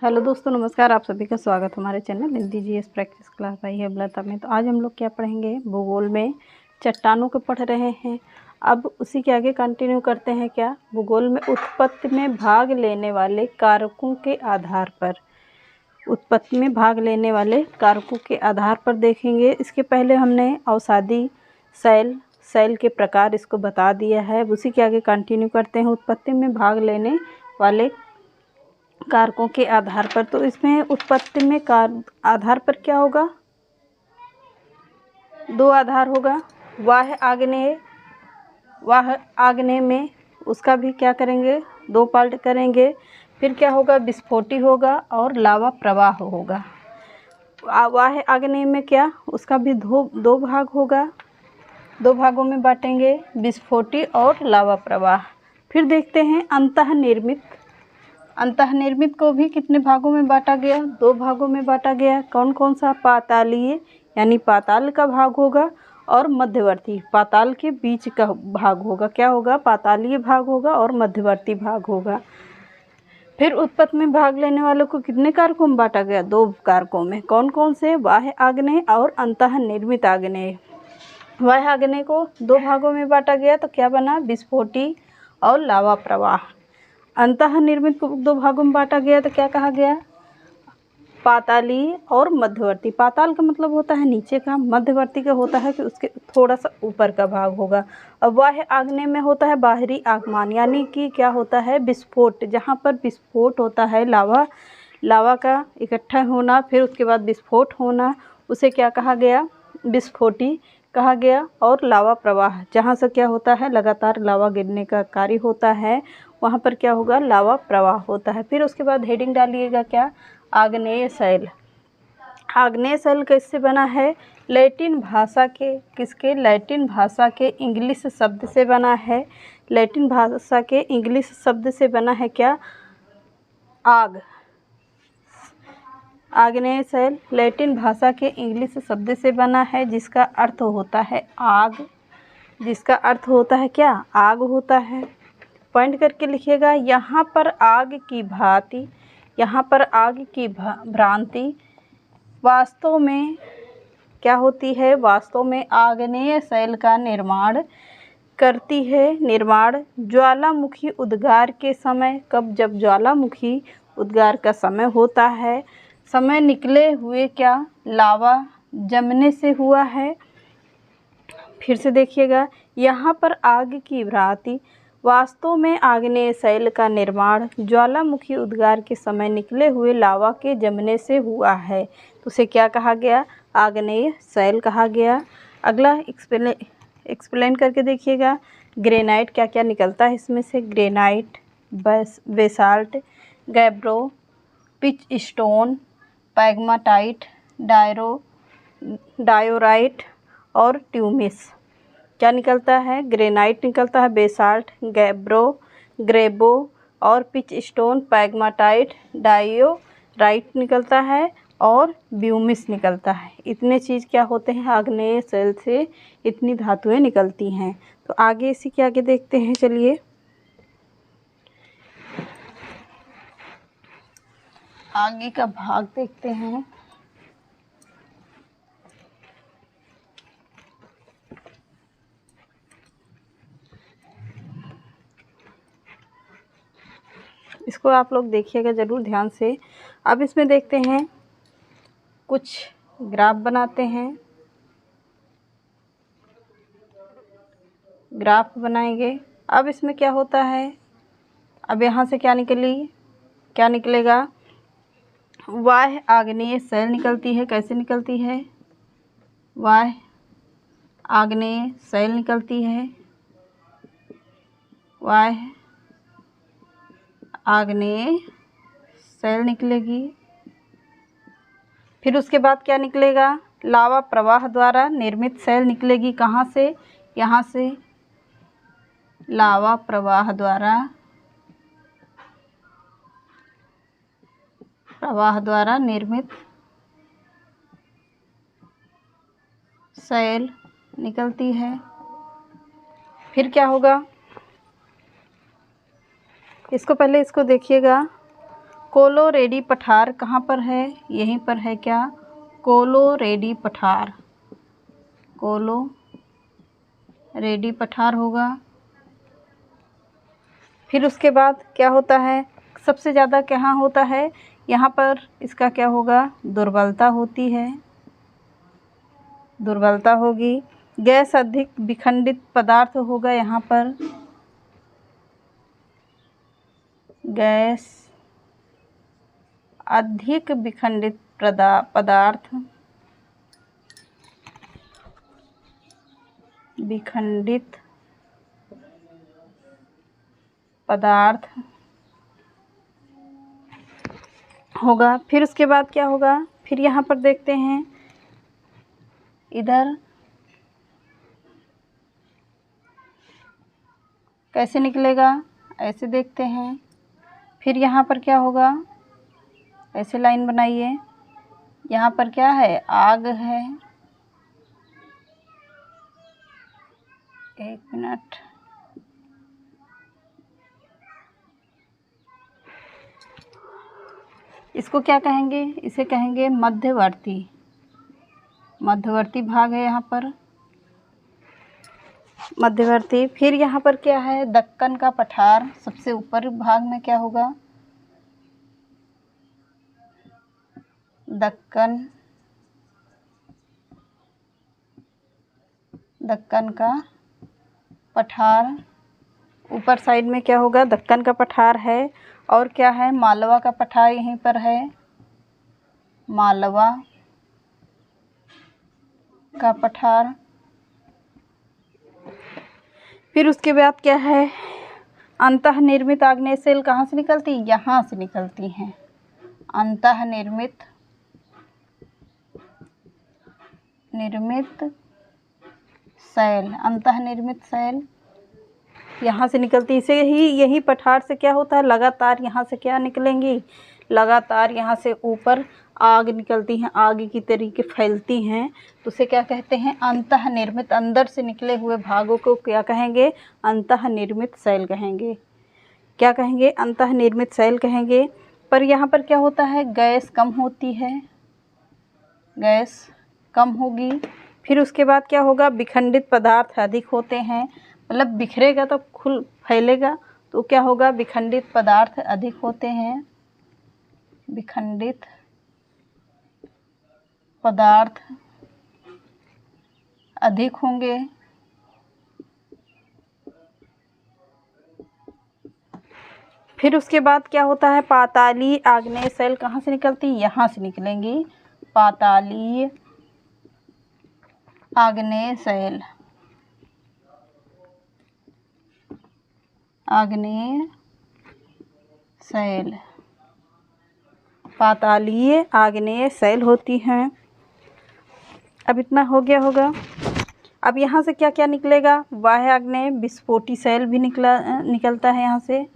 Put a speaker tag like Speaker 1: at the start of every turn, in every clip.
Speaker 1: Hello दोस्तों, नमस्कार। आप सभी का स्वागत हमारे channel Hindi GS practice class भाई है बलता में। तो आज हम लोग क्या पढ़ेंगे, भूगोल में चट्टानों को पढ़ रहे हैं। अब उसी के आगे कंटिन्यू करते हैं। क्या भूगोल में उत्पत्ति में भाग लेने वाले कारकों के आधार पर, उत्पत्ति में भाग लेने वाले कारकों के आधार पर देखेंगे। इसके पहले हमने अवसादी शैल के प्रकार इसको बता दिया है। उसी के आगे कंटिन्यू करते हैं उत्पत्ति में भाग लेने वाले कारकों के आधार पर। तो इसमें उत्पत्ति में आधार पर क्या होगा, दो आधार होगा। वाह आग्नेय में उसका भी क्या करेंगे, दो पार्ट करेंगे। फिर क्या होगा, विस्फोटी होगा और लावा प्रवाह होगा। वाह आग्नेय में क्या, उसका भी दो भाग होगा, दो भागों में बांटेंगे, विस्फोटी और लावा प्रवाह। फिर देखते हैं अंतःनिर्मित को भी कितने भागों में बांटा गया, दो भागों में बांटा गया। कौन कौन सा, पातालीय यानी पाताल का भाग होगा और मध्यवर्ती पाताल के बीच का भाग होगा। क्या होगा, पातालीय भाग होगा और मध्यवर्ती भाग होगा। फिर उत्पत्ति में भाग लेने वालों को कितने कारकों में बांटा गया, दो कारकों में। कौन कौन से, बाह्य आग्नेय और अंतःनिर्मित आग्नेय। बाह्य आग्नेय को दो भागों में बांटा गया तो क्या बना, विस्फोटी और लावा प्रवाह। अंतःनिर्मित को दो भागों में बांटा गया तो क्या कहा गया, पातालीय और मध्यवर्ती। पाताल का मतलब होता है नीचे का, मध्यवर्ती का होता है कि उसके थोड़ा सा ऊपर का भाग होगा। अब बाह्य आग्नेय में होता है बाहरी आगमन, यानी कि क्या होता है, विस्फोट। जहाँ पर विस्फोट होता है, लावा का इकट्ठा होना, फिर उसके बाद विस्फोट होना, उसे क्या कहा गया, विस्फोटी कहा गया। और लावा प्रवाह, जहाँ से क्या होता है, लगातार लावा गिरने का कार्य होता है, वहाँ पर क्या होगा, लावा प्रवाह होता है। फिर उसके बाद हेडिंग डालिएगा क्या, आग्नेय शैल। आग्नेय शैल किससे बना है, लैटिन भाषा के, किसके, लैटिन भाषा के इंग्लिश शब्द से बना है। लैटिन भाषा के इंग्लिश शब्द से बना है क्या, आग्नेय शैल लैटिन भाषा के इंग्लिश शब्द से बना है, जिसका अर्थ होता है आग। जिसका अर्थ होता है क्या, आग होता है। पॉइंट करके लिखिएगा, यहाँ पर आग की भांति, यहाँ पर आग की भ्रांति वास्तव में क्या होती है, वास्तव में आग्नेय शैल का निर्माण करती है। निर्माण ज्वालामुखी उद्गार के समय, कब, जब ज्वालामुखी उद्गार का समय होता है, समय निकले हुए क्या, लावा जमने से हुआ है। फिर से देखिएगा, यहाँ पर आग की भ्रांति वास्तव में आग्नेय शैल का निर्माण ज्वालामुखी उद्गार के समय निकले हुए लावा के जमने से हुआ है। तो उसे क्या कहा गया, आग्नेय शैल कहा गया। अगला एक्सप्लेन करके देखिएगा, ग्रेनाइट क्या क्या निकलता है इसमें से। Granite, basalt, gabbro, pitchstone, pegmatite, diorite और ट्यूमिस। क्या निकलता है, ग्रेनाइट निकलता है, बेसाल्ट, ग्रेबो और पिच स्टोन, पैग्माटाइट, डायोराइट निकलता है और ब्यूमिस निकलता है। इतने चीज़ क्या होते हैं, आग्नेय शैल से इतनी धातुएं निकलती हैं। तो आगे इसी के आगे देखते हैं, चलिए आगे का भाग देखते हैं। इसको आप लोग देखिएगा ज़रूर ध्यान से। अब इसमें देखते हैं, कुछ ग्राफ बनाते हैं, ग्राफ बनाएंगे। अब इसमें क्या होता है, अब यहाँ से क्या निकलेगा, वाह्य आग्नेय शैल निकलती है। कैसे निकलती है, वाह्य आग्नेय शैल निकलती है, वाह्य आग्नेय शैल निकलेगी। फिर उसके बाद क्या निकलेगा, लावा प्रवाह द्वारा निर्मित शैल निकलेगी। कहाँ से, यहाँ से लावा प्रवाह द्वारा निर्मित शैल निकलती है। फिर क्या होगा, इसको देखिएगा, कोलोरेडी पठार कहाँ पर है? यहीं पर है क्या? कोलोरेडी पठार, कोलोरेडी पठार होगा। फिर उसके बाद क्या होता है? सबसे ज़्यादा कहाँ होता है? यहाँ पर इसका क्या होगा? दुर्बलता होती है, दुर्बलता होगी। गैस अधिक विखंडित पदार्थ होगा यहाँ पर, गैस अधिक विखंडित पदार्थ, विखंडित पदार्थ होगा। फिर उसके बाद क्या होगा? फिर यहाँ पर देखते हैं, इधर कैसे निकलेगा, ऐसे देखते हैं। फिर यहाँ पर क्या होगा? ऐसे लाइन बनाइए। यहाँ पर क्या है? आग है। एक मिनट, इसको क्या कहेंगे? इसे कहेंगे मध्यवर्ती, मध्यवर्ती भाग है यहाँ पर, मध्यवर्ती। फिर यहाँ पर क्या है? दक्कन का पठार, सबसे ऊपर भाग में क्या होगा? दक्कन, दक्कन का पठार, ऊपर साइड में क्या होगा? दक्कन का पठार है। और क्या है? मालवा का पठार यहीं पर है, मालवा का पठार। फिर उसके बाद क्या है? अंतःनिर्मित आग्नेय सेल कहाँ से निकलती? यहाँ से निकलती हैं। अंतःनिर्मित सेल, अंतःनिर्मित सेल यहाँ से निकलती। इसे ही यही पठार से क्या होता है? लगातार यहाँ से क्या निकलेंगी? लगातार यहाँ से ऊपर आग निकलती हैं, आग की तरीके फैलती हैं। तो उसे क्या कहते हैं? अंतःनिर्मित, अंदर से निकले हुए भागों को क्या कहेंगे? अंतःनिर्मित सेल कहेंगे। क्या कहेंगे? अंतःनिर्मित सेल कहेंगे। पर यहाँ पर क्या होता है? गैस कम होती है, गैस कम होगी। फिर उसके बाद क्या होगा? विखंडित पदार्थ अधिक होते हैं, मतलब बिखरेगा तो खुल फैलेगा, तो क्या होगा? विखंडित पदार्थ अधिक होते हैं, विखंडित पदार्थ अधिक होंगे। फिर उसके बाद क्या होता है? पातालीय आग्नेय सेल कहाँ से निकलती? यहाँ से निकलेंगी। पातालीय आग्नेय सेल, आग्नेय सेल, पातालीय आग्नेय सेल होती हैं। अब इतना हो गया होगा। अब यहाँ से क्या क्या निकलेगा? बाह्य आग्नेय विस्फोटी सेल भी निकलता है यहाँ से,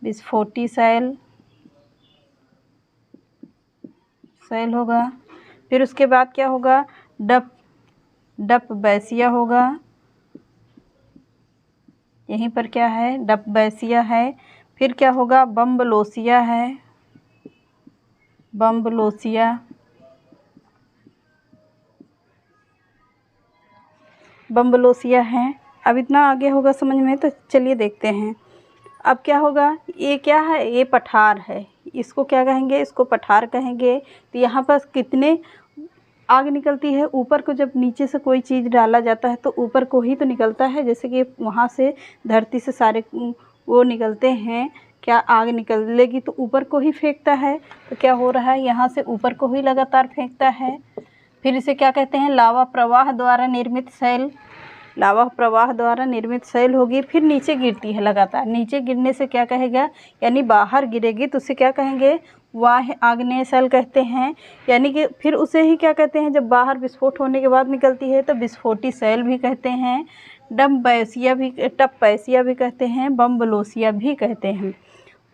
Speaker 1: विस्फोटी सेल होगा। फिर उसके बाद क्या होगा? डपबैसिया होगा। यहीं पर क्या है? डपबैसिया है। फिर क्या होगा? बम्बलोसिया है, बम्बलोसिया, बम्बलोसिया है। अब इतना आगे होगा समझ में, तो चलिए देखते हैं। अब क्या होगा? ये क्या है? ये पठार है, इसको क्या कहेंगे? इसको पठार कहेंगे। तो यहाँ पर कितने आग निकलती है? ऊपर को जब नीचे से कोई चीज़ डाला जाता है तो ऊपर को ही तो निकलता है, जैसे कि वहाँ से धरती से सारे वो निकलते हैं, क्या आग निकलेगी तो ऊपर को ही फेंकता है। तो क्या हो रहा है? यहाँ से ऊपर को ही लगातार फेंकता है। फिर इसे क्या कहते हैं? लावा प्रवाह द्वारा निर्मित सेल, लावा प्रवाह द्वारा निर्मित सेल होगी। फिर नीचे गिरती है लगातार, नीचे गिरने से क्या कहेगा? यानी बाहर गिरेगी तो उसे क्या कहेंगे? बाह्य आग्नेय सेल कहते हैं। यानी कि फिर उसे ही क्या कहते हैं? जब बाहर विस्फोट होने के बाद निकलती है तो विस्फोटी सेल भी कहते हैं, टपबैसिया भी कहते हैं, बम्बलोसिया भी कहते हैं।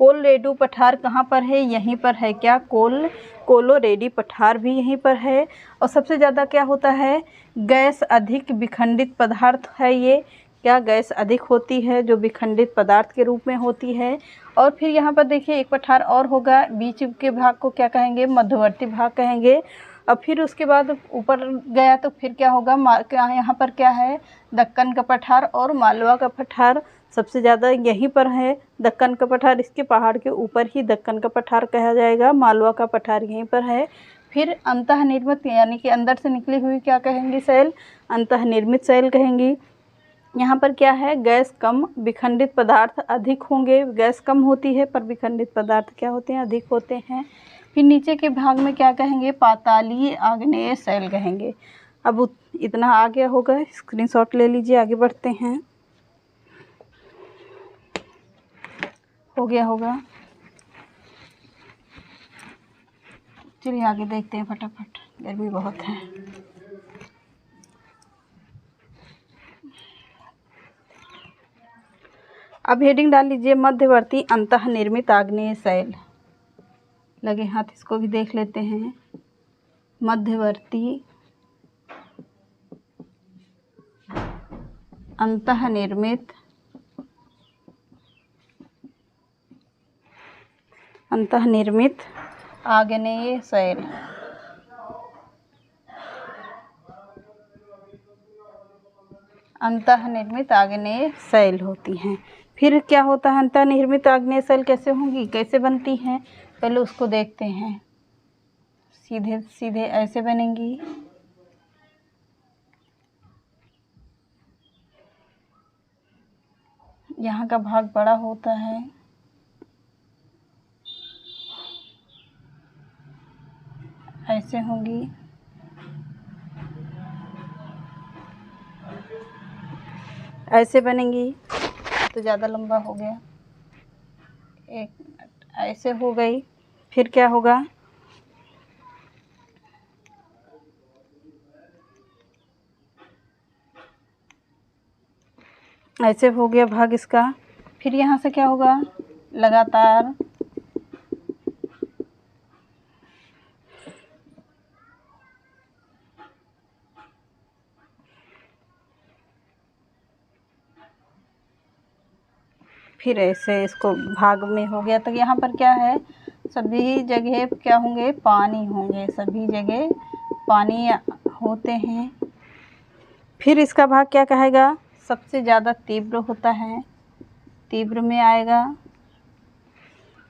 Speaker 1: कोलोरेडी पठार कहाँ पर है? यहीं पर है क्या? कोलोरेडी पठार भी यहीं पर है। और सबसे ज़्यादा क्या होता है? गैस अधिक विखंडित पदार्थ है ये। क्या गैस अधिक होती है जो विखंडित पदार्थ के रूप में होती है। और फिर यहाँ पर देखिए एक पठार और होगा, बीच के भाग को क्या कहेंगे, मध्यवर्ती भाग कहेंगे। अब फिर उसके बाद ऊपर गया तो फिर क्या होगा, क्या यहाँ पर क्या है, दक्कन का पठार और मालवा का पठार सबसे ज़्यादा यहीं पर है। दक्कन का पठार इसके पहाड़ के ऊपर ही दक्कन का पठार कहा जाएगा, मालवा का पठार यहीं पर है। फिर अंतःनिर्मित यानी कि अंदर से निकली हुई क्या कहेंगी, सेल, अंतःनिर्मित सेल कहेंगी। यहाँ पर क्या है, गैस कम, विखंडित पदार्थ अधिक होंगे। गैस कम होती है पर विखंडित पदार्थ क्या होते हैं, अधिक होते हैं। फिर नीचे के भाग में क्या कहेंगे, पातालीय आग्नेय सेल कहेंगे। अब इतना आ गया होगा, स्क्रीनशॉट ले लीजिए, आगे बढ़ते हैं। हो गया होगा, चलिए आगे देखते हैं फटाफट, गर्मी बहुत है। अब हेडिंग डाल लीजिए, मध्यवर्ती अंतःनिर्मित आग्नेय सेल। लगे हाथ, इसको भी देख लेते हैं। मध्यवर्ती अंतःनिर्मित आग्नेय सेल। अंतःनिर्मित आग्नेय सेल होती हैं। फिर क्या होता है, अंतःनिर्मित आग्नेय सेल कैसे होंगी, कैसे बनती हैं, पहले उसको देखते हैं। सीधे सीधे ऐसे बनेंगी, यहाँ का भाग बड़ा होता है, ऐसे होंगी, ऐसे बनेंगी। तो ज़्यादा लंबा हो गया, एक मिनट, ऐसे हो गई। फिर क्या होगा, ऐसे हो गया भाग इसका। फिर यहाँ से क्या होगा, लगातार फिर ऐसे इसको भाग में हो गया। तो यहाँ पर क्या है, सभी जगह क्या होंगे, पानी होंगे, सभी जगह पानी होते हैं। फिर इसका भाग क्या कहेगा, सबसे ज़्यादा तीव्र होता है, तीव्र में आएगा।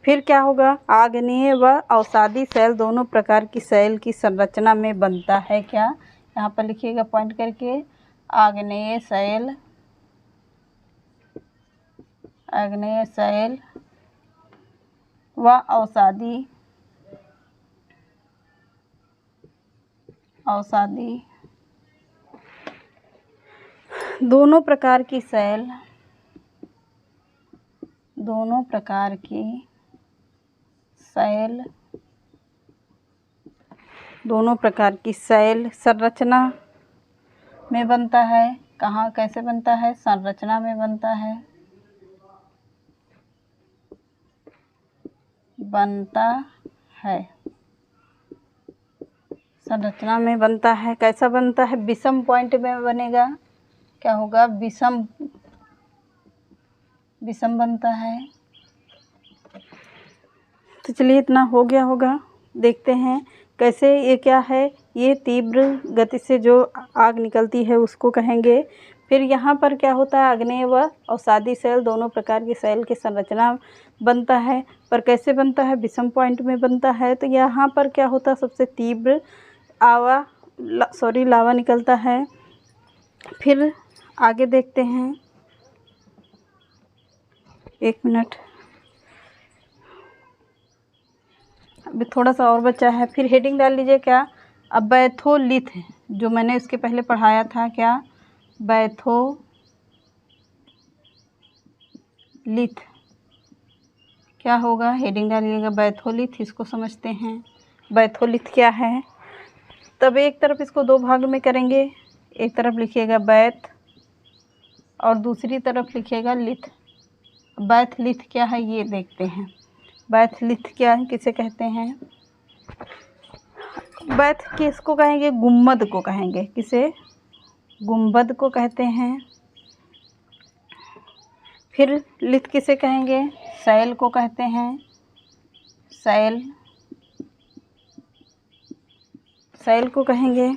Speaker 1: फिर क्या होगा, आग्नेय व अवसादी सेल दोनों प्रकार की सेल की संरचना में बनता है। क्या, यहाँ पर लिखिएगा पॉइंट करके, आग्नेय सेल, आग्नेय सेल व अवसादी दोनों प्रकार की सेल, दोनों प्रकार की सेल, दोनों प्रकार की सेल संरचना में बनता है। कहाँ, कैसे बनता है, संरचना में बनता है, बनता है, संरचना में बनता है। कैसा बनता है, विषम पॉइंट में बनेगा। क्या होगा, विषम, विषम बनता है। तो चलिए इतना हो गया होगा, देखते हैं कैसे। ये क्या है, ये तीव्र गति से जो आग निकलती है उसको कहेंगे। फिर यहाँ पर क्या होता है, आग्नेय व अवसादी सेल दोनों प्रकार की सेल की संरचना बनता है, पर कैसे बनता है, विषम पॉइंट में बनता है। तो यहाँ पर क्या होता है, सबसे तीव्र लावा निकलता है। फिर आगे देखते हैं, एक मिनट, अभी थोड़ा सा और बचा है। फिर हेडिंग डाल लीजिए, क्या, अब बैथोलिथ, जो मैंने इसके पहले पढ़ाया था, क्या, बैथोलिथ क्या होगा, हेडिंग डालिएगा बैथोलिथ, इसको समझते हैं बैथोलिथ क्या है। तब एक तरफ इसको दो भाग में करेंगे, एक तरफ लिखिएगा बैथ और दूसरी तरफ लिखिएगा लिथ। बैथलिथ क्या है ये देखते हैं। बैथलिथ क्या है, किसे कहते हैं, बैथ किसको कहेंगे, गुम्बद को कहेंगे, किसे, गुम्बद को कहते हैं। फिर लिथ किसे कहेंगे? शैल को कहते हैं, शैल, शैल को कहेंगे।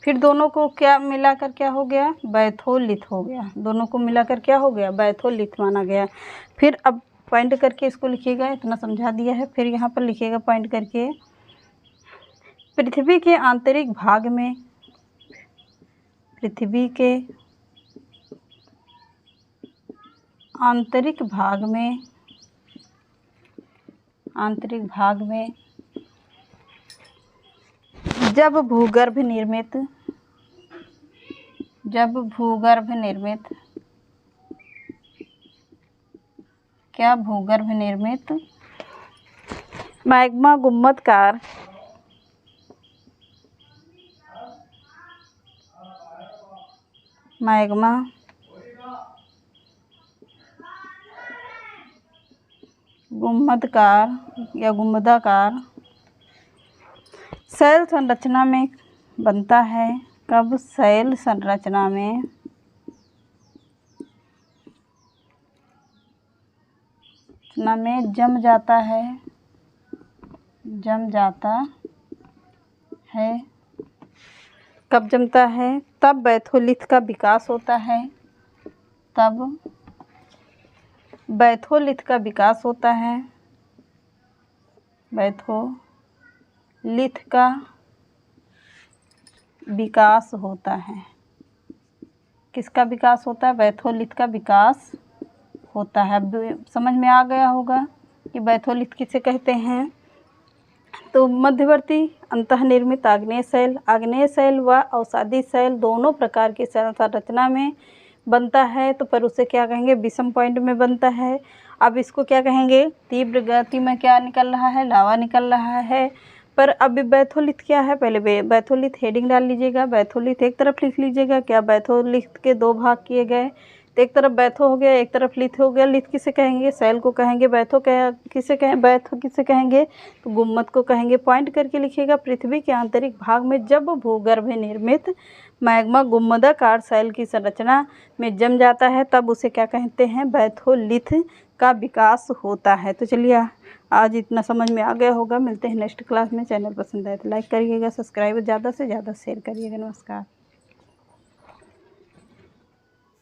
Speaker 1: फिर दोनों को क्या मिलाकर क्या हो गया? बैथोलिथ हो गया। दोनों को मिलाकर क्या हो गया? बैथोलिथ माना गया। फिर अब पॉइंट करके इसको लिखिएगा, इतना समझा दिया है। फिर यहाँ पर लिखिएगा पॉइंट करके, पृथ्वी के आंतरिक भाग में, पृथ्वी के आंतरिक भाग में, आंतरिक भाग में जब भूगर्भ निर्मित, जब भूगर्भ निर्मित, क्या भूगर्भ निर्मित मैग्मा गुंबदकार, मैग्मा गुंबदकार या गुंबदाकार शैल संरचना में बनता है। कब? शैल संरचना में, जम जाता है, जम जाता है। कब जमता है? तब बैथोलिथ का विकास होता है, तब बैथोलिथ का विकास होता है, बैथोलिथ का विकास होता है। किसका विकास होता है? बैथोलिथ का विकास होता है। अब समझ में आ गया होगा कि बैथोलिथ किसे कहते हैं। तो मध्यवर्ती अंतःनिर्मित आग्नेय शैल, आग्नेय शैल व अवसादी शैल दोनों प्रकार की शैल संरचना में बनता है, तो पर उसे क्या कहेंगे? विषम पॉइंट में बनता है। अब इसको क्या कहेंगे? तीव्र गति में क्या निकल रहा है? लावा निकल रहा है। पर अब बैथोलिथ क्या है? पहले बैथोलिथ हेडिंग डाल लीजिएगा, बैथोलिथ एक तरफ लिख लीजिएगा। क्या बैथोलिथ के दो भाग किए गए, तो एक तरफ बैथो हो गया, एक तरफ लिथ हो गया। लिथ किसे कहेंगे? शैल को कहेंगे। बैथो किसे कहें? बैथो किसे कहेंगे? तो गुम्मद को कहेंगे। पॉइंट करके लिखिएगा, पृथ्वी के आंतरिक भाग में जब भूगर्भ निर्मित मैग्मा गुंबदाकार शैल की संरचना में जम जाता है, तब उसे क्या कहते हैं? बैथोलिथ का विकास होता है। तो चलिए आज इतना समझ में आ गया होगा। मिलते हैं नेक्स्ट क्लास में। चैनल पसंद आए तो लाइक करिएगा, सब्सक्राइब ज़्यादा से ज़्यादा शेयर करिएगा। नमस्कार।